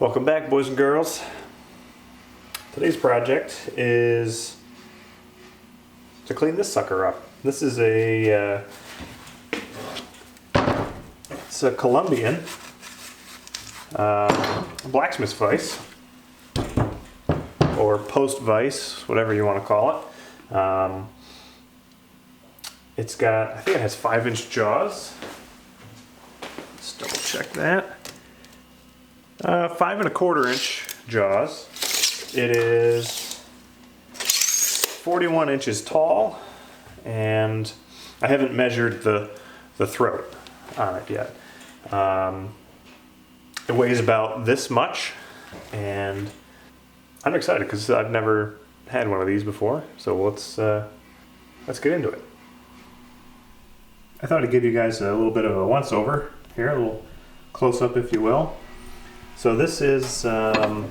Welcome back, boys and girls. Today's project is to clean this sucker up. This is it's a Colombian blacksmith vise, or post vise, whatever you want to call it. It's got, I think it has 5-inch jaws. Let's double check that. 5 1/4-inch jaws. It is 41 inches tall, and I haven't measured the throat on it yet. It weighs about this much, and I'm excited because I've never had one of these before. So let's get into it. I thought I'd give you guys a little bit of a once over here, a little close up, if you will. So this is, the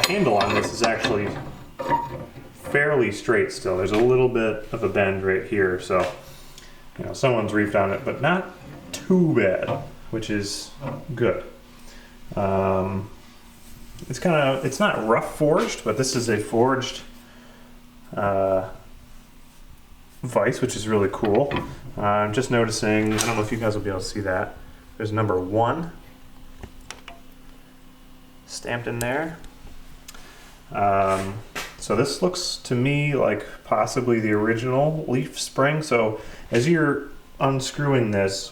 handle on this is actually fairly straight still. There's a little bit of a bend right here, so you know, someone's reefed on it, but not too bad, which is good. It's not rough forged, but this is a forged vise, which is really cool. I'm just noticing, I don't know if you guys will be able to see that. There's number 1 stamped in there. So this looks to me like possibly the original leaf spring. So as you're unscrewing this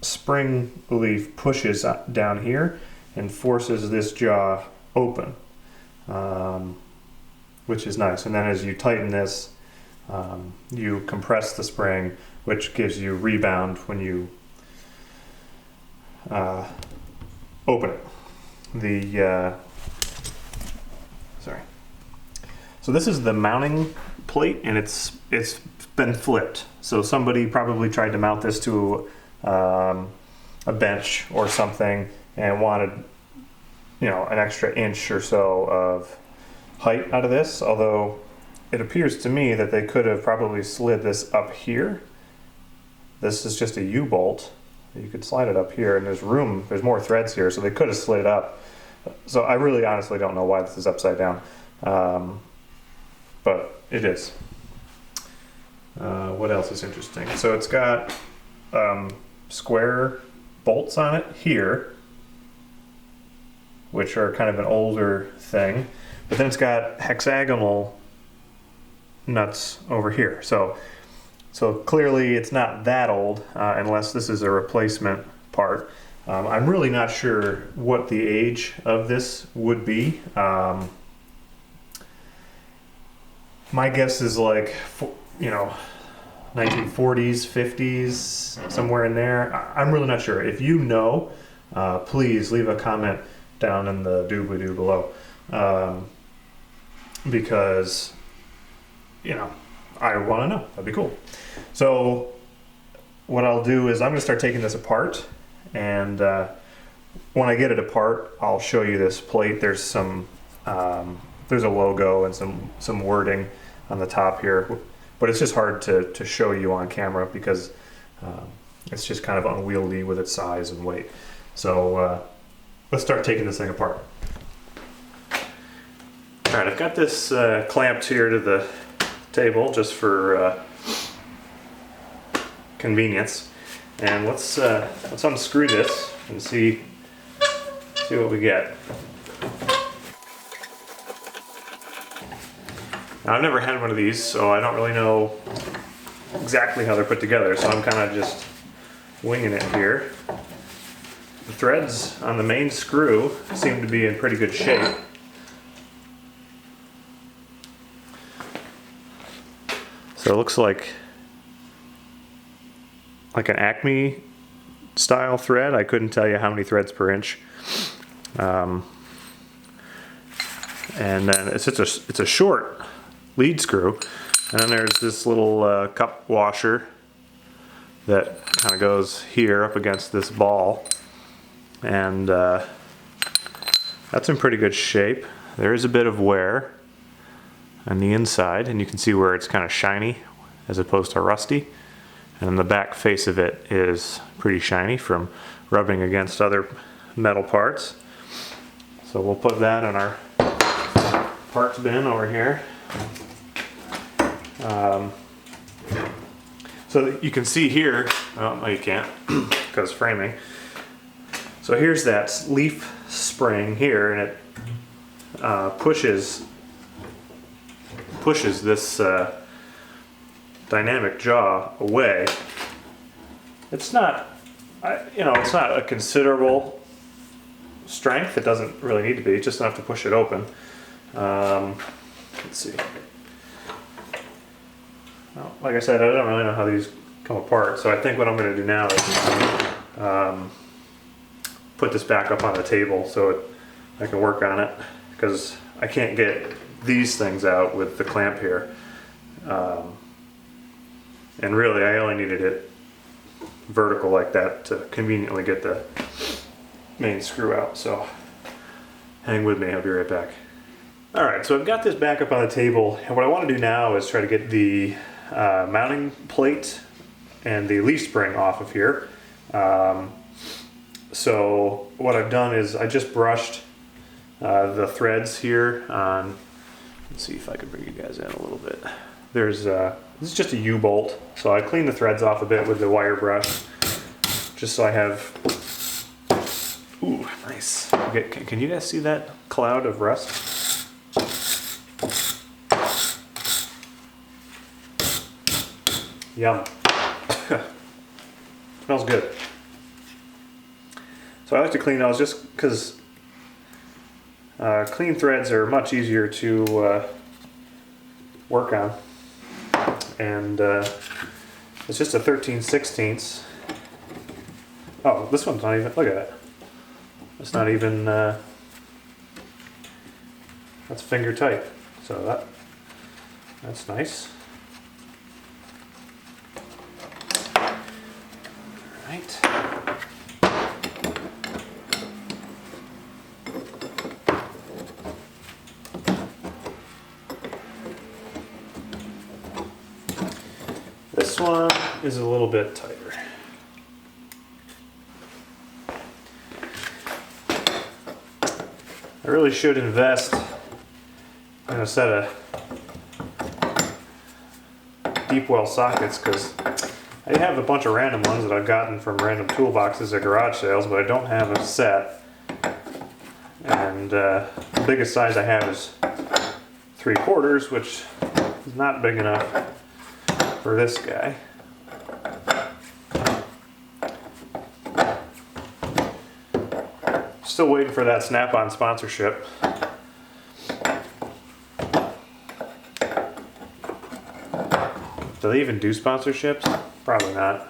spring leaf pushes down here and forces this jaw open, which is nice. And then as you tighten this, you compress the spring, which gives you rebound when you open it. So this is the mounting plate, and it's been flipped. So somebody probably tried to mount this to a bench or something and wanted, you know, an extra inch or so of height out of this. Although it appears to me that they could have probably slid this up here. This is just a U-bolt. You could slide it up here, and there's room, there's more threads here, so they could have slid it up. So I really honestly don't know why this is upside down, but it is. What else is interesting? So it's got square bolts on it here, which are kind of an older thing, but then it's got hexagonal nuts over here. So clearly it's not that old, unless this is a replacement part. I'm really not sure what the age of this would be. My guess is like, you know, 1940s, 50s, somewhere in there. I'm really not sure. If you know, please leave a comment down in the doobly-doo below, because, you know, I want to know. That'd be cool. So what I'll do is I'm going to start taking this apart, and when I get it apart, I'll show you this plate. There's some there's a logo and some wording on the top here, but it's just hard to show you on camera because it's just kind of unwieldy with its size and weight. So let's start taking this thing apart. All right, I've got this clamped here to the table just for convenience, and let's unscrew this and see what we get. Now, I've never had one of these, so I don't really know exactly how they're put together, so I'm kind of just winging it here. The threads on the main screw seem to be in pretty good shape. So it looks like an Acme style thread. I couldn't tell you how many threads per inch. And then it's a short lead screw, and then there's this little cup washer that kind of goes here up against this ball, and that's in pretty good shape. There is a bit of wear on the inside, and you can see where it's kind of shiny as opposed to rusty. And then the back face of it is pretty shiny from rubbing against other metal parts. So we'll put that in our parts bin over here. So you can see here, oh no you can't because framing. So here's that leaf spring here, and it pushes this dynamic jaw away. It's not, it's not a considerable strength. It doesn't really need to be, just enough to push it open. Let's see. Well, like I said, I don't really know how these come apart, so I think what I'm going to do now is put this back up on the table so I can work on it, because I can't get these things out with the clamp here. And really, I only needed it vertical like that to conveniently get the main screw out, so hang with me, I'll be right back. Alright, so I've got this back up on the table, and what I want to do now is try to get the mounting plate and the leaf spring off of here. So what I've done is I just brushed the threads here on, let's see if I can bring you guys in a little bit. There's this is just a U-bolt, so I cleaned the threads off a bit with the wire brush, just so I have, ooh, nice. Okay, can you guys see that cloud of rust? Yum. Smells good. So I like to clean those just because clean threads are much easier to work on. And it's just a 13/16. Oh, this one's not even, look at it. It's not even, that's finger tight. So that's nice. Right. This one is a little bit tighter. I really should invest in a set of deep well sockets, because I have a bunch of random ones that I've gotten from random toolboxes at garage sales, but I don't have a set. And the biggest size I have is 3/4, which is not big enough for this guy. Still waiting for that Snap-on sponsorship. Do they even do sponsorships? Probably not.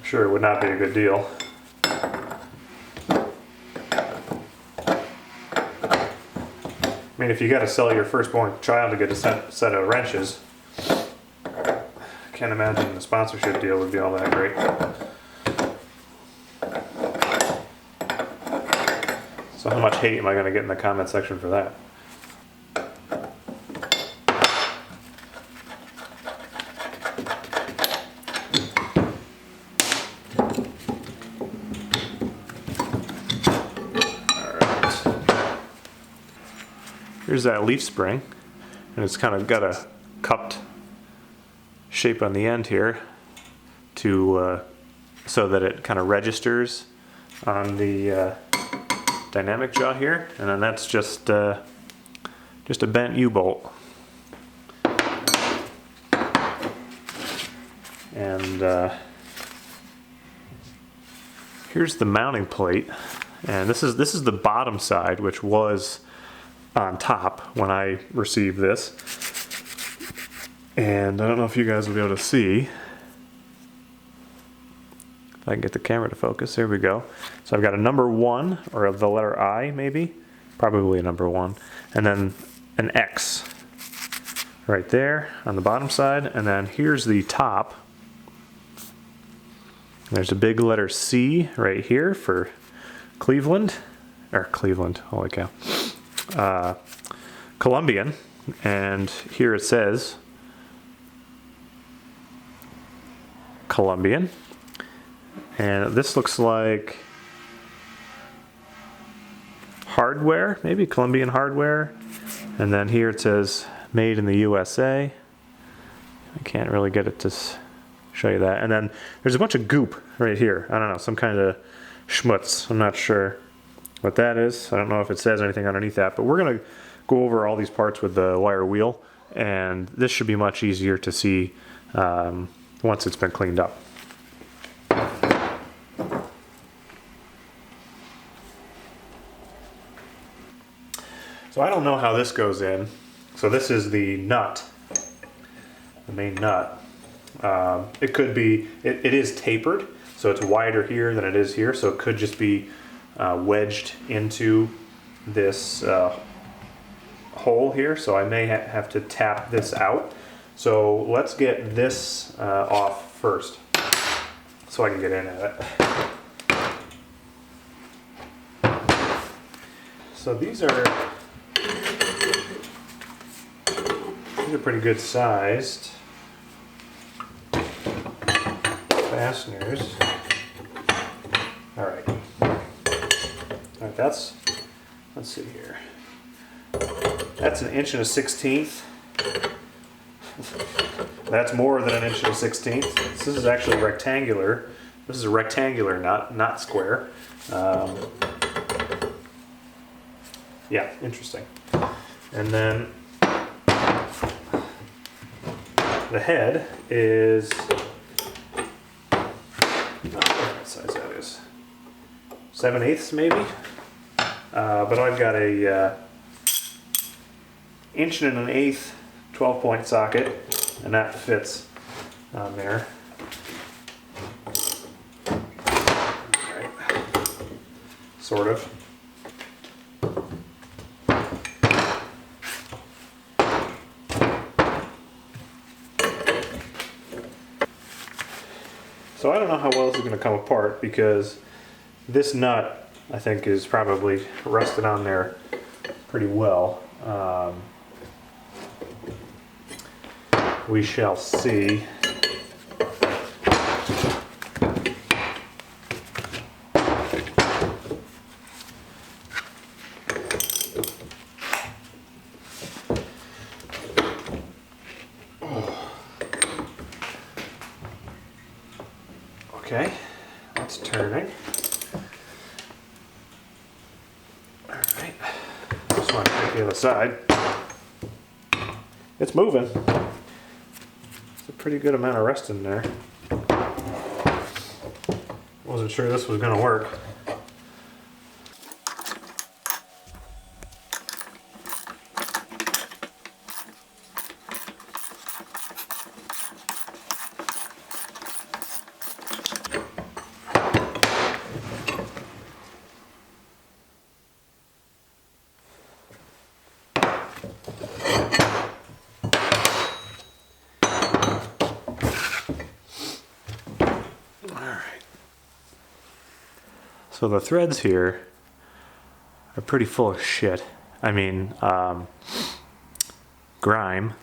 Sure, it would not be a good deal. I mean, if you got to sell your firstborn child to get a set of wrenches, I can't imagine the sponsorship deal would be all that great. So how much hate am I going to get in the comment section for that? Here's that leaf spring, and it's kind of got a cupped shape on the end here to so that it kind of registers on the dynamic jaw here, and then that's just a bent U-bolt. And here's the mounting plate, and this is the bottom side, which was on top when I received this. And I don't know if you guys will be able to see. If I can get the camera to focus, there we go. So I've got a number 1, or the letter I maybe, probably a number 1, and then an X right there on the bottom side, and then here's the top. There's a big letter C right here for Cleveland, holy cow. Colombian, and here it says Colombian, And this looks like hardware, maybe Colombian hardware. And then here it says made in the USA. I can't really get it to show you that. And then there's a bunch of goop right here. I don't know, some kind of schmutz. I'm not sure what that is. I don't know if it says anything underneath that, but we're gonna go over all these parts with the wire wheel, and this should be much easier to see once it's been cleaned up. So I don't know how this goes in. So this is the nut, the main nut. It could be, it is tapered, so it's wider here than it is here, so it could just be wedged into this hole here, so I may have to tap this out. So let's get this off first, so I can get in at it. So these are pretty good sized fasteners. All right, that's, let's see here. That's 1.16". That's more than 1.16". This is actually rectangular. This is a rectangular nut, not square. Yeah, interesting. And then the head is, what size that is? 7/8 maybe? But I've got a 1.125" 12-point socket, and that fits on there. Right. Sort of. So I don't know how well this is going to come apart, because this nut, I think, is probably rusted on there pretty well. We shall see. Okay, it's turning. All right, just want to take the other side. It's moving. It's a pretty good amount of rust in there. Wasn't sure this was going to work. So the threads here are pretty full of shit. I mean, grime,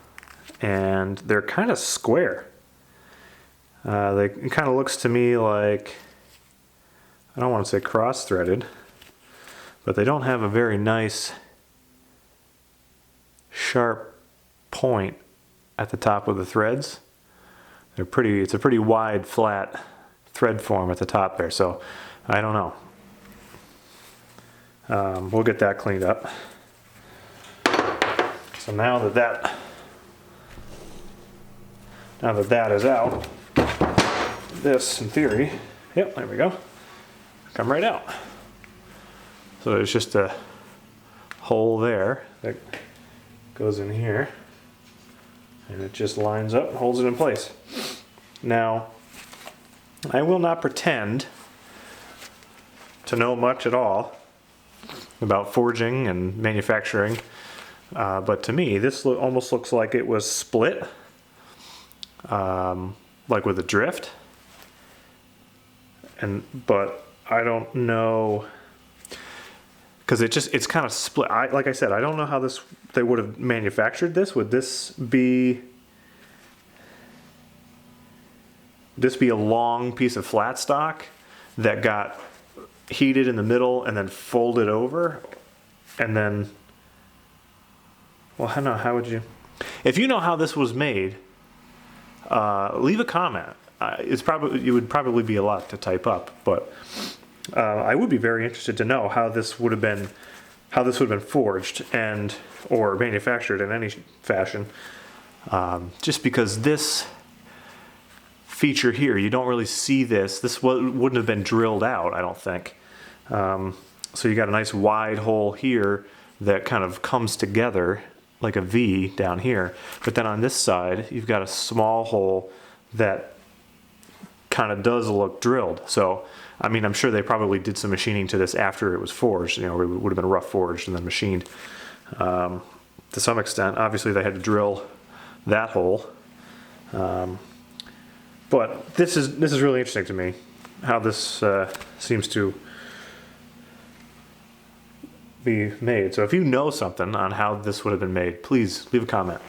and they're kind of square. It kind of looks to me like, I don't want to say cross-threaded, but they don't have a very nice sharp point at the top of the threads. It's a pretty wide, flat thread form at the top there, so I don't know. We'll get that cleaned up. So now that is out, this, in theory, yep, there we go, come right out. So there's just a hole there that goes in here, and it just lines up and holds it in place. Now, I will not pretend to know much at all about forging and manufacturing, but to me this almost looks like it was split, like with a drift, but I don't know, because it's kind of split. Like I said, I don't know how they would have manufactured this. Would this be a long piece of flat stock, that got heated in the middle and then folded over, and then, well, I don't know, how would you, if you know how this was made, leave a comment. It would probably be a lot to type up, but I would be very interested to know how this would have been forged and or manufactured in any fashion. Just because this feature here, you don't really see this. This wouldn't have been drilled out, I don't think. So you got a nice wide hole here that kind of comes together like a V down here. But then on this side, you've got a small hole that kind of does look drilled. So, I mean, I'm sure they probably did some machining to this after it was forged. You know, it would have been rough forged and then machined to some extent. Obviously, they had to drill that hole. But this is really interesting to me, how this seems to be made. So if you know something on how this would have been made, please leave a comment.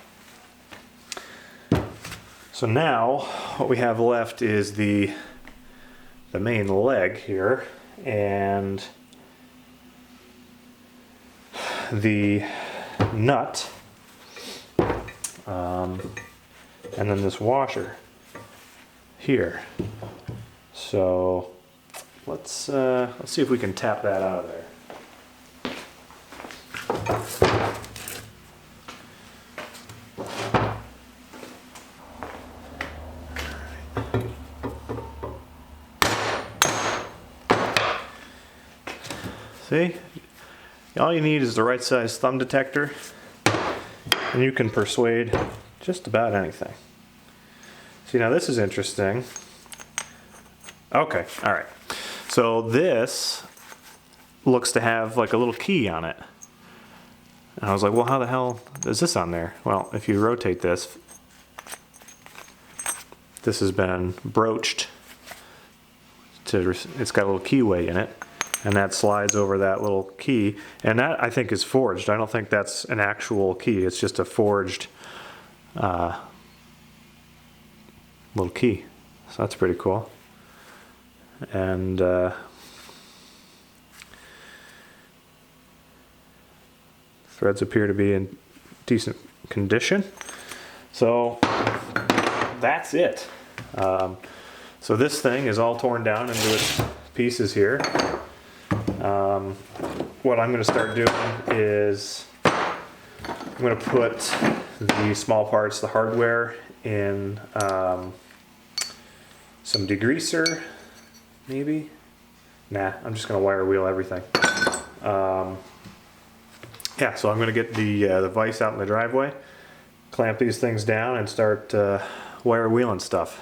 So now what we have left is the main leg here and the nut, and then this washer here. So let's see if we can tap that out of there. See? All you need is the right size thumb detector, and you can persuade just about anything. See, now this is interesting. Okay, all right. So this looks to have like a little key on it. And I was like, well, how the hell is this on there? Well, if you rotate this, this has been broached. It's got a little keyway in it. And that slides over that little key. And that, I think, is forged. I don't think that's an actual key. It's just a forged little key. So that's pretty cool. And threads appear to be in decent condition. So that's it. So this thing is all torn down into its pieces here. What I'm going to start doing is I'm going to put the small parts, the hardware, in some degreaser, maybe? Nah, I'm just going to wire wheel everything. Yeah, so I'm going to get the vise out in the driveway, clamp these things down, and start wire wheeling stuff.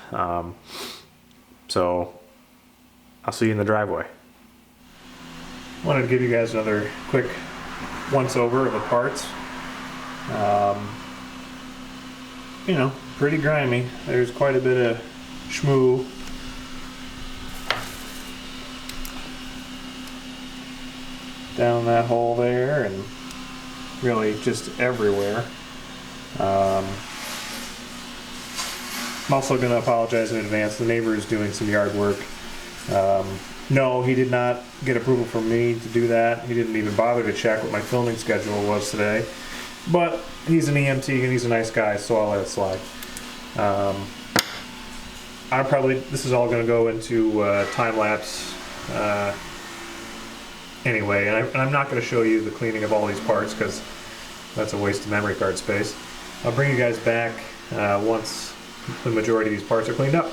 So I'll see you in the driveway. Wanted to give you guys another quick once over of the parts. You know, pretty grimy. There's quite a bit of schmoo. Down that hole there, and really just everywhere. I'm also going to apologize in advance. The neighbor is doing some yard work. No, he did not get approval from me to do that. He didn't even bother to check what my filming schedule was today. But he's an EMT and he's a nice guy, so I'll let it slide. This is all going to go into time lapse anyway, and I'm not going to show you the cleaning of all these parts because that's a waste of memory card space. I'll bring you guys back once the majority of these parts are cleaned up.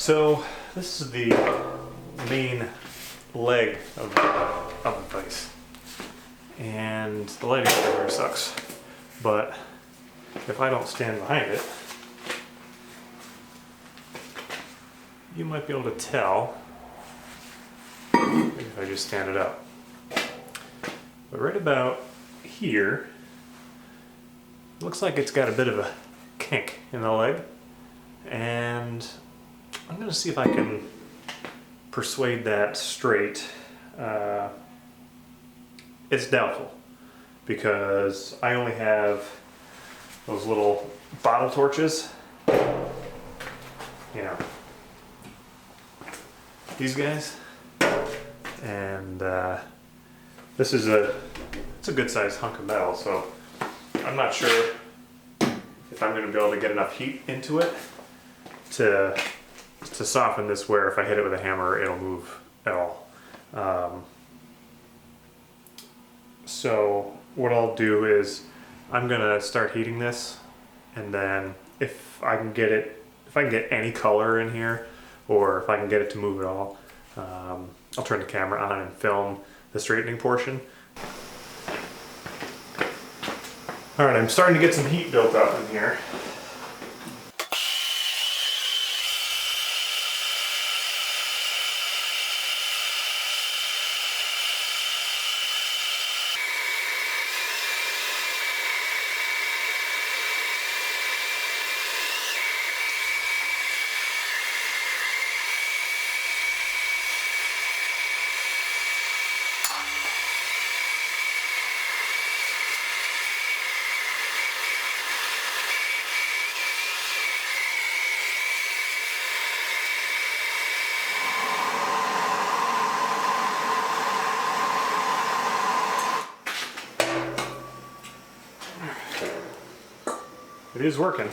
So this is the main leg of the vise, and the lighting everywhere sucks, but if I don't stand behind it, you might be able to tell. Maybe if I just stand it up. But right about here, looks like it's got a bit of a kink in the leg, and I'm going to see if I can persuade that straight. It's doubtful because I only have those little bottle torches, you know, these guys, and this is it's a good sized hunk of metal, so I'm not sure if I'm going to be able to get enough heat into it to soften this where if I hit it with a hammer it'll move at all. So what I'll do is I'm gonna start heating this, and then if I can get any color in here, or if I can get it to move at all, I'll turn the camera on and film the straightening portion. Alright, I'm starting to get some heat built up in here. It is working.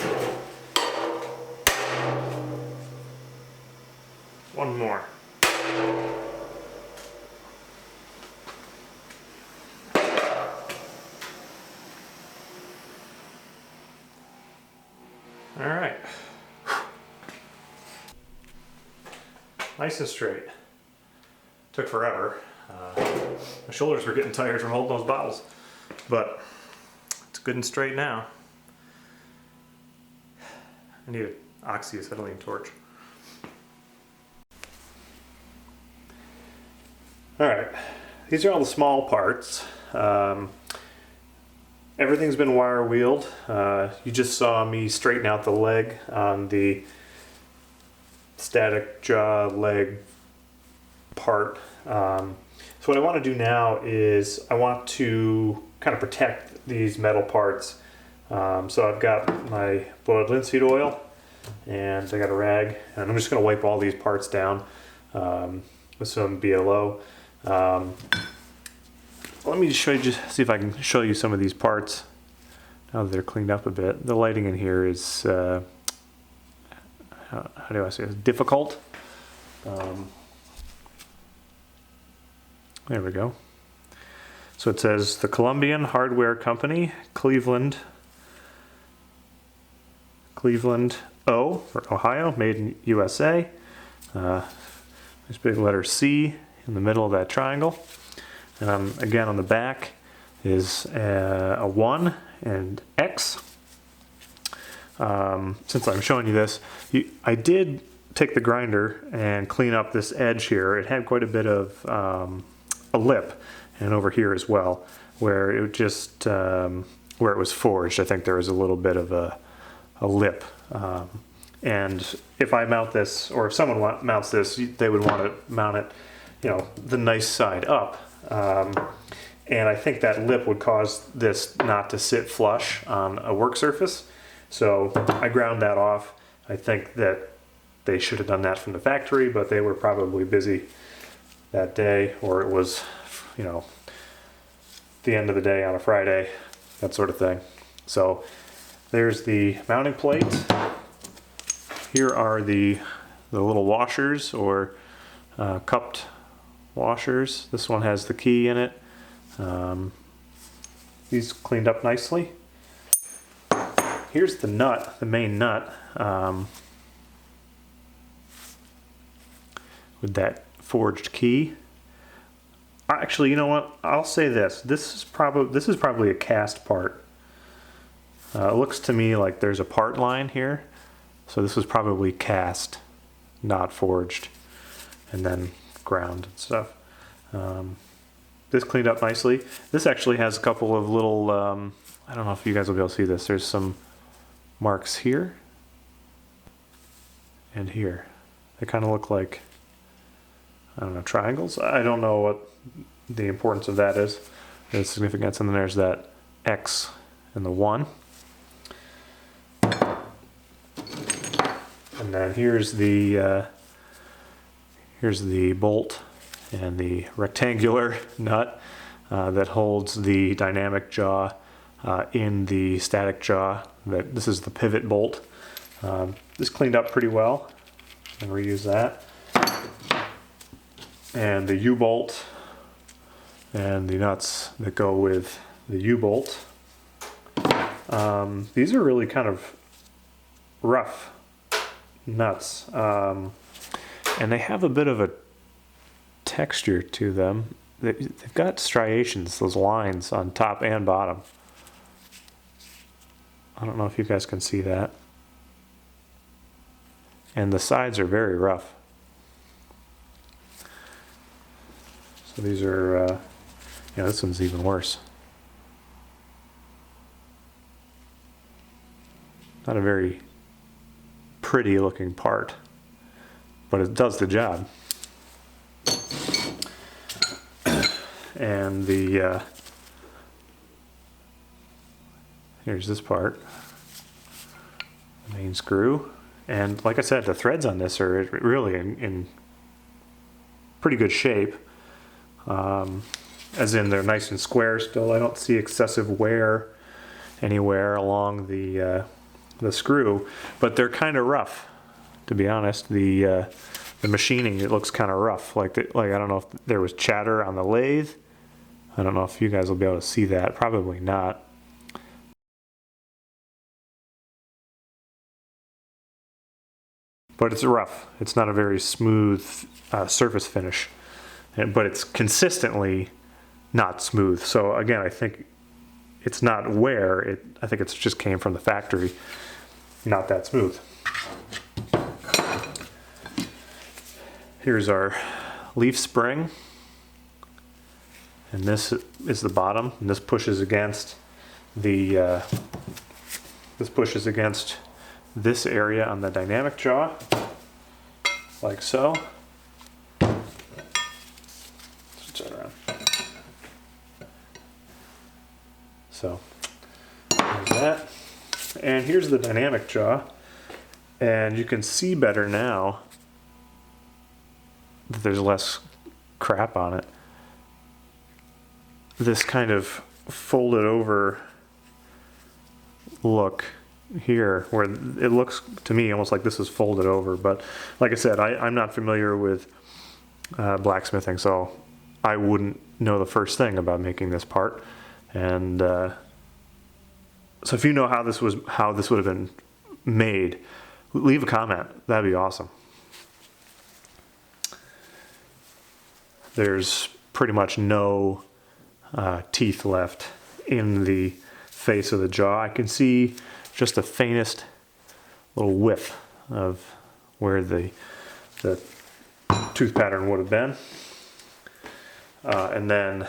One more. All right. Nice and straight. Took forever. My shoulders were getting tired from holding those bottles, but it's good and straight now. I need an oxyacetylene torch. Alright, these are all the small parts. Everything's been wire wheeled. You just saw me straighten out the leg on the static jaw leg part. So what I want to do now is I want to kind of protect these metal parts. So I've got my boiled linseed oil, and I got a rag, and I'm just going to wipe all these parts down with some BLO. Let me just show you, see if I can show you some of these parts now that they're cleaned up a bit. The lighting in here is, how do I say it? Difficult. There we go. So it says the Colombian Hardware Company, Cleveland, O for Ohio, made in USA. There's big letter C in the middle of that triangle. Again, on the back is a 1 and X. Since I'm showing you this, I did take the grinder and clean up this edge here. It had quite a bit of a lip, and over here as well, where it just where it was forged. I think there was a little bit of a lip. And if I mount this, or if someone mounts this, they would want to mount it, you know, the nice side up. And I think that lip would cause this not to sit flush on a work surface. So I ground that off. I think that they should have done that from the factory, but they were probably busy that day, or it was, you know, the end of the day on a Friday, that sort of thing. So there's the mounting plate. Here are the little washers, or cupped washers. This one has the key in it. These cleaned up nicely. Here's the nut, the main nut. with that forged key. Actually, you know what? I'll say this. This is probably a cast part. It looks to me like there's a part line here. So this was probably cast, not forged, and then ground and stuff. This cleaned up nicely. This actually has a couple of little, I don't know if you guys will be able to see this. There's some marks here and here. They kind of look like, I don't know, triangles. I don't know what the importance of that is, the significance. And then there's that X and the 1. And then here's the bolt and the rectangular nut that holds the dynamic jaw in the static jaw. This is the pivot bolt. This cleaned up pretty well, and reuse that. And the U-bolt and the nuts that go with the U-bolt. These are really kind of rough nuts, and they have a bit of a texture to them. They've got striations, those lines on top and bottom. I don't know if you guys can see that. And the sides are very rough. So these are, yeah, this one's even worse. Not a very pretty looking part, but it does the job. And the here's this part, the main screw. And like I said, the threads on this are really in pretty good shape, as in they're nice and square still. I don't see excessive wear anywhere along the screw, but they're kind of rough, to be honest. The machining, it looks kind of rough, like I don't know if there was chatter on the lathe. I don't know if you guys will be able to see that. Probably not. But it's rough. It's not a very smooth surface finish, but it's consistently not smooth. So again, I think it's not wear. I think it just came from the factory, not that smooth. Here's our leaf spring, and this is the bottom, and this pushes against the this area on the dynamic jaw, like so. Turn around. So there's that, and here's the dynamic jaw, and you can see better now that there's less crap on it. This kind of folded over look here, where it looks to me almost like this is folded over, but like I said, I'm not familiar with blacksmithing, so I wouldn't know the first thing about making this part. And so if you know how this would have been made, leave a comment. That'd be awesome. There's pretty much no teeth left in the face of the jaw. I can see just the faintest little whiff of where the tooth pattern would have been. And then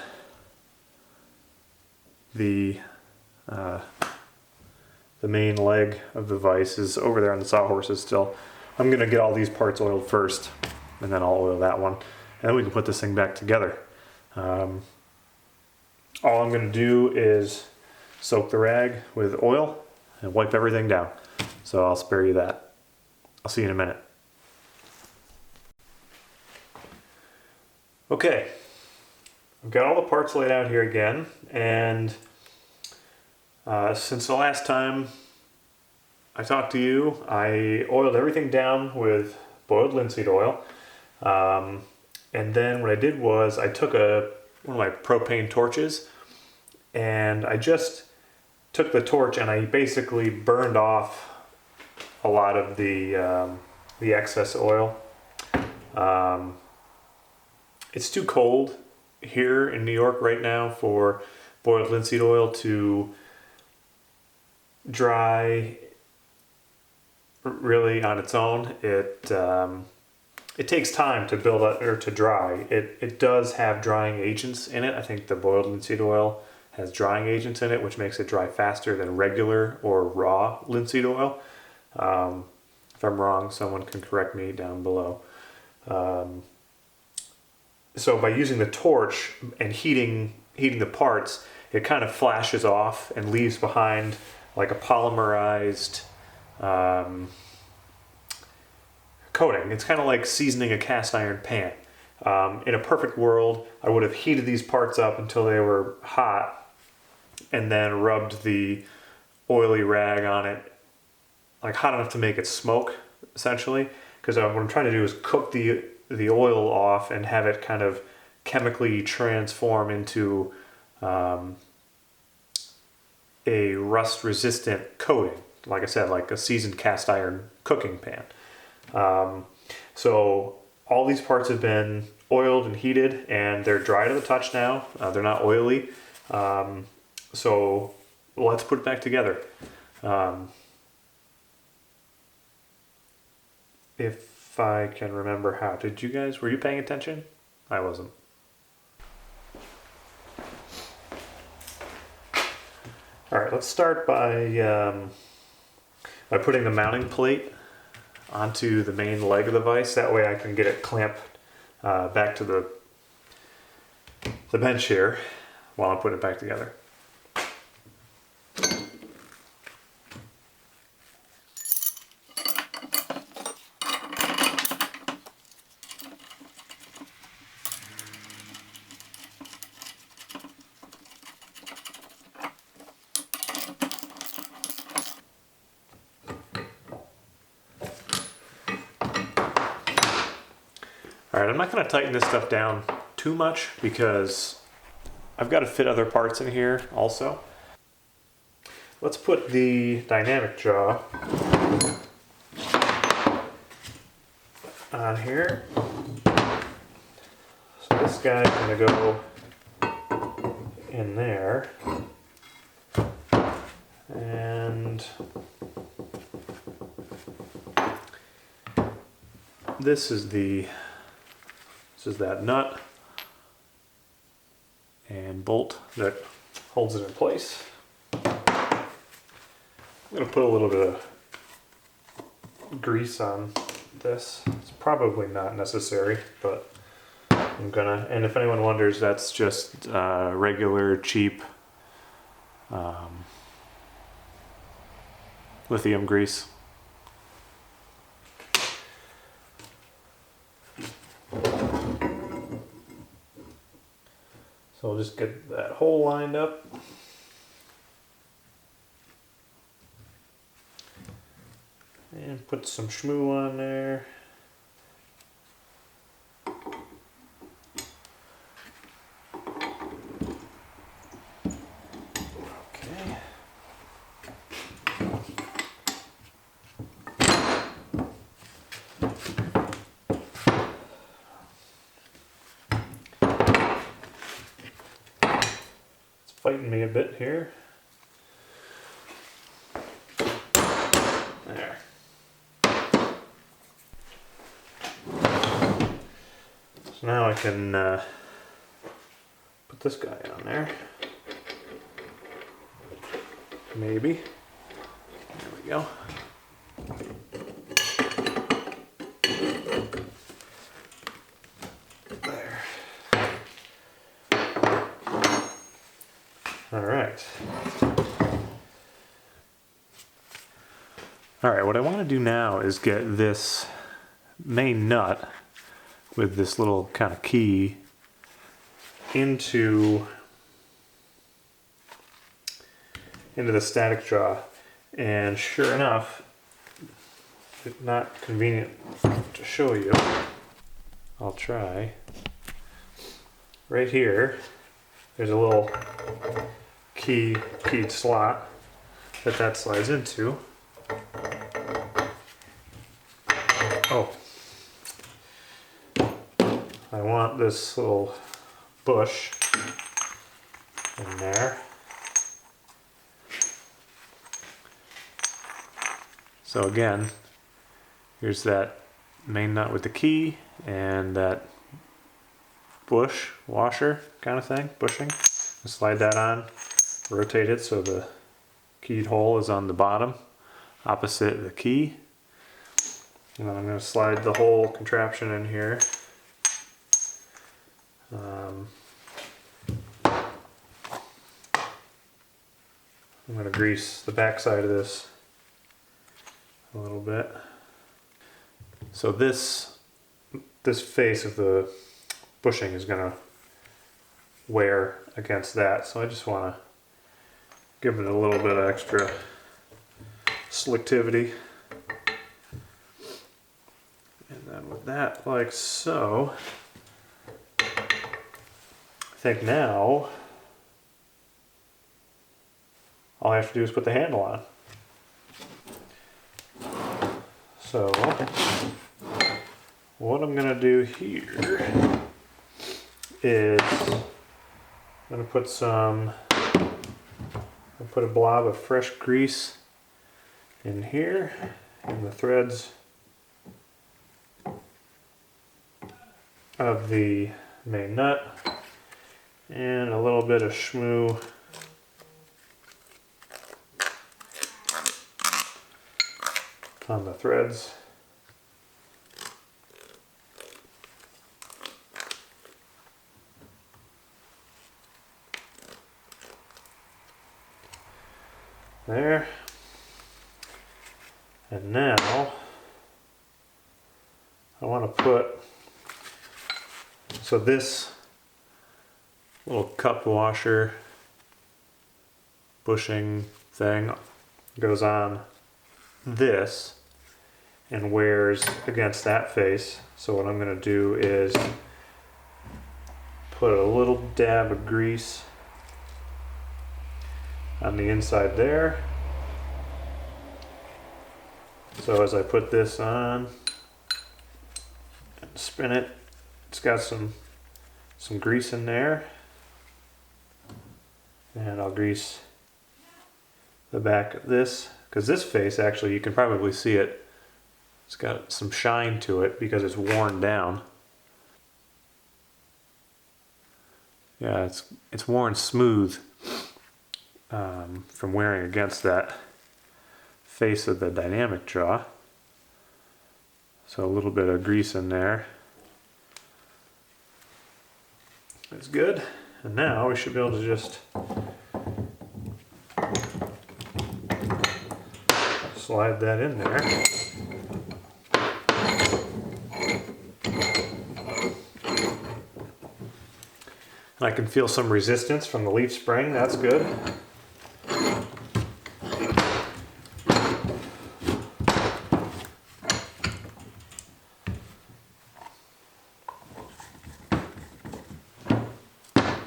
the main leg of the vise is over there on the sawhorses still. I'm going to get all these parts oiled first, and then I'll oil that one. And then we can put this thing back together. All I'm going to do is soak the rag with oil and wipe everything down. So I'll spare you that. I'll see you in a minute. Okay, I've got all the parts laid out here again, and since the last time I talked to you, I oiled everything down with boiled linseed oil. And then what I did was I took one of my propane torches, and I just took the torch and I basically burned off a lot of the excess oil. It's too cold here in New York right now for boiled linseed oil to dry really on its own. It takes time to build up or to dry. It does have drying agents in it. I think the boiled linseed oil has drying agents in it, which makes it dry faster than regular or raw linseed oil. If I'm wrong, someone can correct me down below. So by using the torch and heating the parts, it kind of flashes off and leaves behind like a polymerized coating. It's kind of like seasoning a cast iron pan. In a perfect world, I would have heated these parts up until they were hot and then rubbed the oily rag on it, like hot enough to make it smoke, essentially. Because what I'm trying to do is cook the oil off and have it kind of chemically transform into a rust-resistant coating. Like I said, like a seasoned cast iron cooking pan. So all these parts have been oiled and heated, and they're dry to the touch now. They're not oily. So let's put it back together. If I can remember how. Were you paying attention? I wasn't. All right, let's start by putting the mounting plate onto the main leg of the vise. That way I can get it clamped back to the bench here while I'm putting it back together. All right, I'm not going to tighten this stuff down too much because I've got to fit other parts in here also. Let's put the dynamic jaw on here. So this guy's going to go in there. And this is that nut and bolt that holds it in place. I'm going to put a little bit of grease on this. It's probably not necessary, but I'm gonna. And if anyone wonders, that's just regular cheap lithium grease. So we'll just get that hole lined up. And put some schmoo on there. Okay. Fighting me a bit here. There. So now I can put this guy on there. Maybe. There we go. There. All right. All right, what I want to do now is get this main nut with this little kind of key into the static jaw. And sure enough, it's not convenient to show you. I'll try. Right here, there's a little keyed slot that slides into. want this little bush in there. So again, here's that main nut with the key and that bush washer kind of thing, bushing. Slide that on, rotate it so the keyed hole is on the bottom, opposite the key. And then I'm going to slide the whole contraption in here. I'm going to grease the back side of this a little bit. So this face of the bushing is going to wear against that, so I just want to give it a little bit of extra selectivity. And then with that, like so, I think now all I have to do is put the handle on. So what I'm going to do here is I'm going to put a blob of fresh grease in here, in the threads of the main nut, and a little bit of shmoo on the threads. There. And now I want to put, so this little cup washer bushing thing goes on this and wears against that face. So what I'm going to do is put a little dab of grease on the inside there. So as I put this on and spin it, it's got some grease in there. And I'll grease the back of this, because this face, actually, you can probably see it. It's got some shine to it because it's worn down. Yeah, it's worn smooth from wearing against that face of the dynamic jaw. So a little bit of grease in there. That's good. And now we should be able to just slide that in there. And I can feel some resistance from the leaf spring. That's good.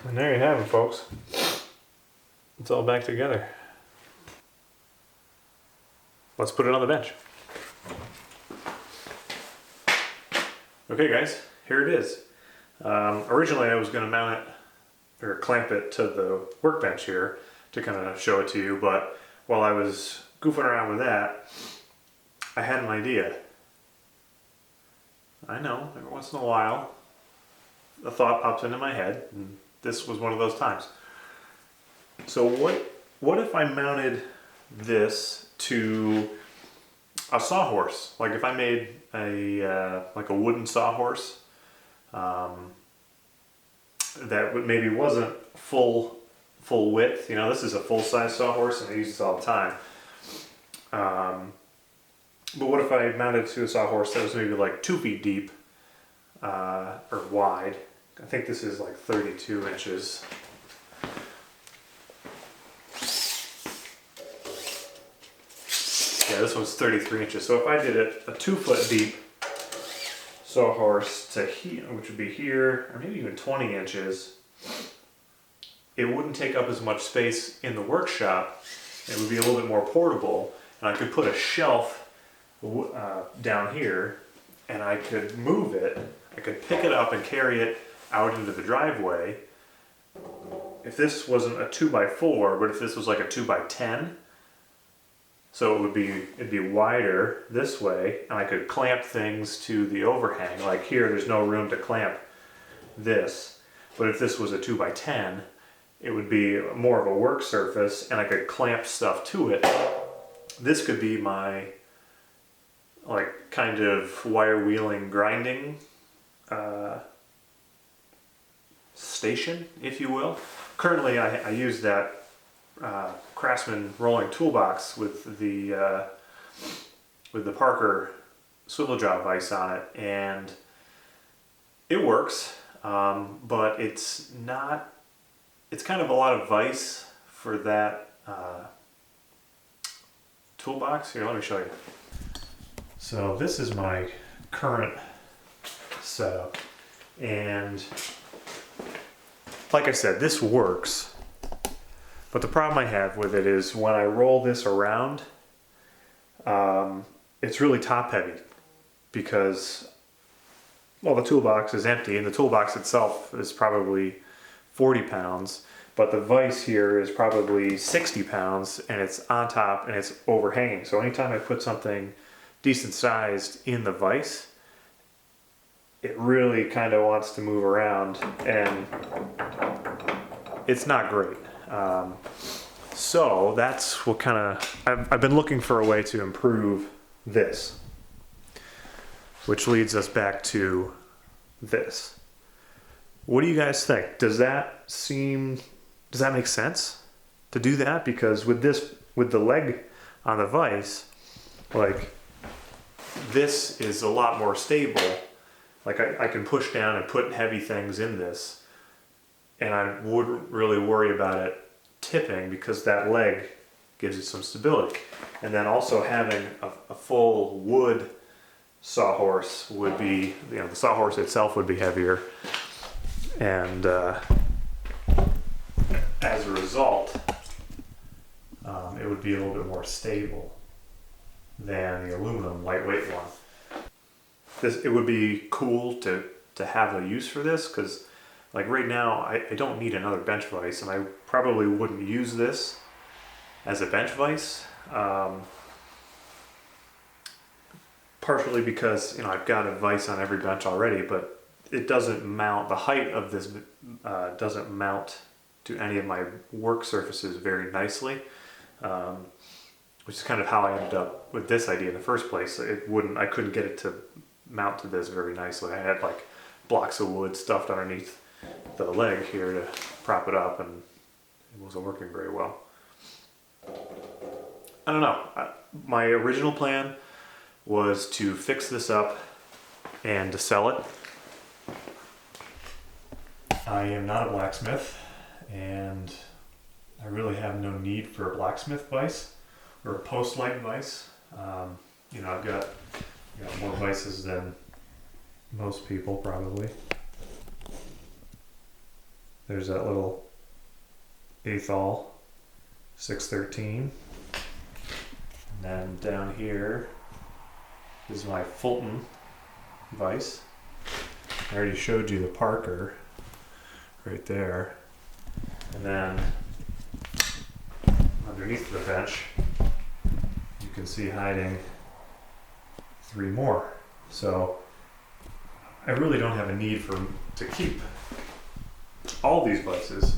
And there you have it, folks. It's all back together. Let's put it on the bench. Okay guys, here it is. Originally I was going to mount it or clamp it to the workbench here to kind of show it to you, but while I was goofing around with that, I had an idea. I know, every once in a while a thought pops into my head, and this was one of those times. So what if I mounted this to a sawhorse? Like if I made a wooden sawhorse that maybe wasn't full width. You know, this is a full-size sawhorse and I use this all the time. But what if I mounted to a sawhorse that was maybe like 2 feet deep or wide? I think this is like 32 inches. Yeah, this one's 33 inches. So if I did it a 2 foot deep sawhorse to here, which would be here, or maybe even 20 inches, it wouldn't take up as much space in the workshop. It would be a little bit more portable, and I could put a shelf down here, and I could move it I could pick it up and carry it out into the driveway. If this wasn't a 2x4, but if this was like a 2x10, so it'd be wider this way, and I could clamp things to the overhang. Like here, there's no room to clamp this, but if this was a 2x10, it would be more of a work surface, and I could clamp stuff to it. This could be my like kind of wire wheeling grinding station, if you will. Currently, I use that Craftsman rolling toolbox with the Parker swivel jaw vise on it, and it works, but it's not. It's kind of a lot of vise for that toolbox. Here, let me show you. So this is my current setup, and like I said, this works, but the problem I have with it is when I roll this around, it's really top heavy because, well, the toolbox is empty, and the toolbox itself is probably 40 pounds, but the vise here is probably 60 pounds, and it's on top and it's overhanging. So anytime I put something decent sized in the vise, it really kind of wants to move around, and it's not great. So that's what kind of, I've been looking for a way to improve this, which leads us back to this. What do you guys think? Does that make sense to do that? Because with the leg on the vise, like, this is a lot more stable. Like I can push down and put heavy things in this, and I wouldn't really worry about it tipping because that leg gives it some stability. And then also having a full wood sawhorse would be, the sawhorse itself would be heavier, and as a result, it would be a little bit more stable than the aluminum lightweight one. It would be cool to have a use for this, because like right now I don't need another bench vise, and I probably wouldn't use this as a bench vise, partially because I've got a vise on every bench already, but it doesn't mount, the height of this doesn't mount to any of my work surfaces very nicely, which is kind of how I ended up with this idea in the first place. I couldn't get it to mount to this very nicely. I had like blocks of wood stuffed underneath the leg here to prop it up, and it wasn't working very well. I don't know. My original plan was to fix this up and to sell it. I am not a blacksmith, and I really have no need for a blacksmith vise or a post-light vise. I've got more vices than most people probably. There's that little Athol 613, and then down here is my Fulton vise. I already showed you the Parker right there, and then underneath the bench you can see hiding 3 more. So I really don't have a need to keep all these vices,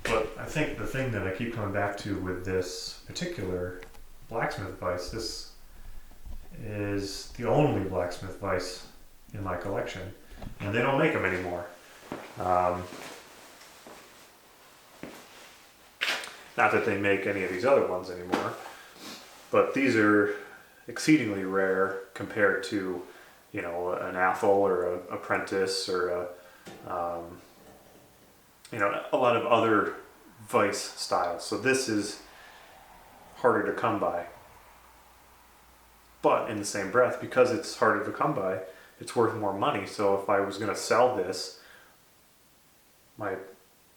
but I think the thing that I keep coming back to with this particular blacksmith vise, this is the only blacksmith vise in my collection, and they don't make them anymore. Not that they make any of these other ones anymore, but these are exceedingly rare compared to, an Athol or an Apprentice or a lot of other vise styles. So this is harder to come by. But in the same breath, because it's harder to come by, it's worth more money. So if I was going to sell this, my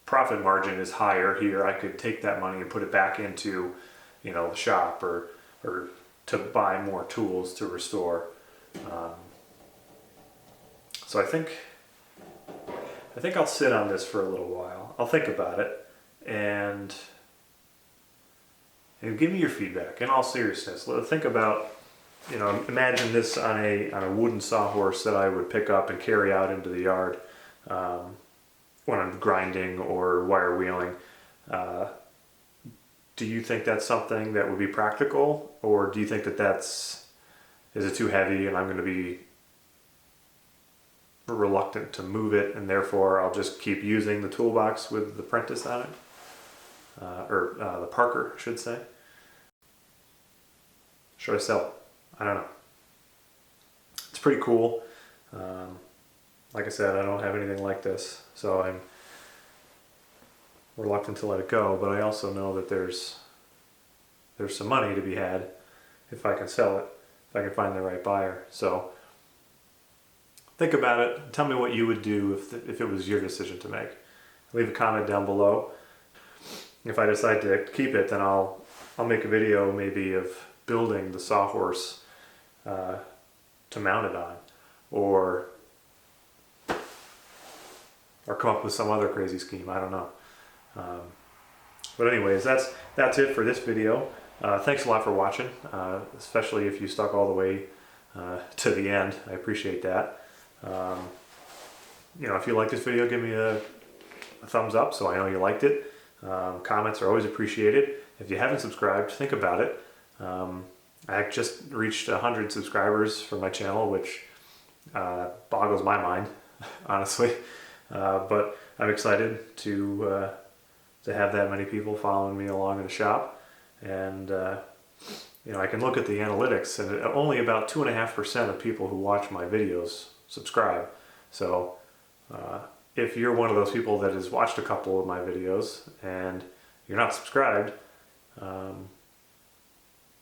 profit margin is higher here. I could take that money and put it back into, the shop or to buy more tools to restore. So I think I'll sit on this for a little while. I'll think about it and give me your feedback in all seriousness. Think about, imagine this on a wooden sawhorse that I would pick up and carry out into the yard when I'm grinding or wire wheeling. Do you think that's something that would be practical, or do you think that is it too heavy and I'm going to be reluctant to move it, and therefore I'll just keep using the toolbox with the Prentice on it, or the Parker, I should say? Should I sell it? I don't know. It's pretty cool. Like I said, I don't have anything like this, so I'm reluctant to let it go, but I also know that there's some money to be had if I can sell it, if I can find the right buyer. So think about it. Tell me what you would do if it was your decision to make. Leave a comment down below. If I decide to keep it, then I'll make a video maybe of building the sawhorse to mount it on, or come up with some other crazy scheme. I don't know. But anyways, that's it for this video. Thanks a lot for watching, especially if you stuck all the way to the end. I appreciate that. If you like this video, give me a thumbs up so I know you liked it. Comments are always appreciated. If you haven't subscribed, think about it. I just reached 100 subscribers for my channel, which boggles my mind, honestly. But I'm excited to have that many people following me along in the shop, and I can look at the analytics, and only about 2.5% of people who watch my videos subscribe. So if you're one of those people that has watched a couple of my videos and you're not subscribed,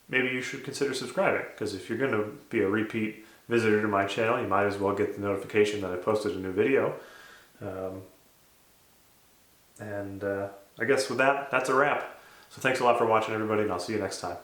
maybe you should consider subscribing, because if you're going to be a repeat visitor to my channel, you might as well get the notification that I posted a new video. I guess with that, that's a wrap. So thanks a lot for watching, everybody, and I'll see you next time.